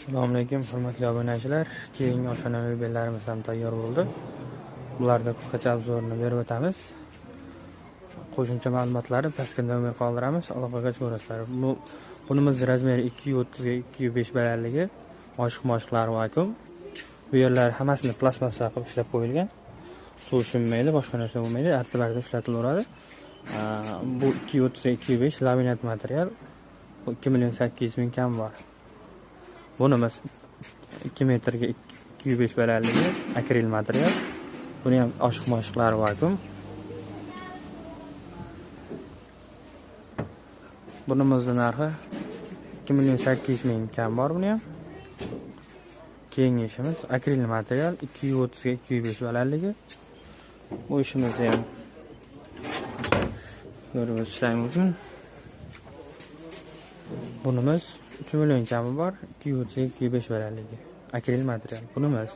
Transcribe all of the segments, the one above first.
Assalomu alaykum, hurmatli obunachilar. Keyingi oshxona mebellarimiz ham tayyor bo'ldi. Bularda qisqacha obzorini berib o'tamiz. Qo'shimcha ma'lumotlarni pastga nomer qoldiramiz, aloqaga chiqasizlar. Bunimiz razmeri 230 ga 205 balandligi, oshiq-moshiqlar vakuum. Bu yerlar hammasini plastmassa qilib ishlab qo'yilgan. Suv shunmaydi, boshqa narsa bo'lmaydi, artib ishlatilaveradi. Bu 230 ga 205 laminat material. 2.800.000 kam bor. Bunimiz 2 metrga 205 balandligi, akril material. Buni ham oshiq-moshiqlar vakuum. Bunimizning narxi 2.800.000 kam bor buni ham. Keyingi ishimiz akril material 230 ga 205 balandligi. Bu ishimizni ham ko'rib o'tishimiz mumkin. Bunimiz 3 million kami bor, 230 ga 205 balandligi. Akril material. Bunimiz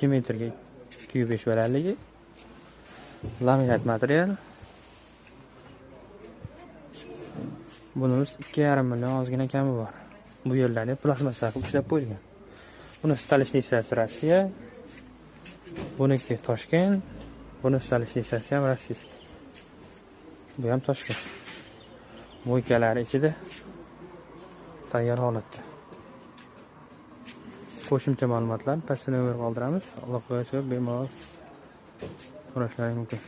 2 metrga 205 balandligi. Laminat material. Bunimiz 2,5 million ozgina kami bor. Bu yerlarni plastmassa qilib ishlab qo'yilgan. Buni stolishnicasi Rossiya. Buniki Toshkent. Buni stolishnicasi ham Rossiya. Bu ham Toshkent. Bu ikkalari ichida tayyor holatda. Qo'shimcha ma'lumotlarni pastga nomer qoldiramiz. Aloqaga chiqib bemalol so'rashlaringiz mumkin.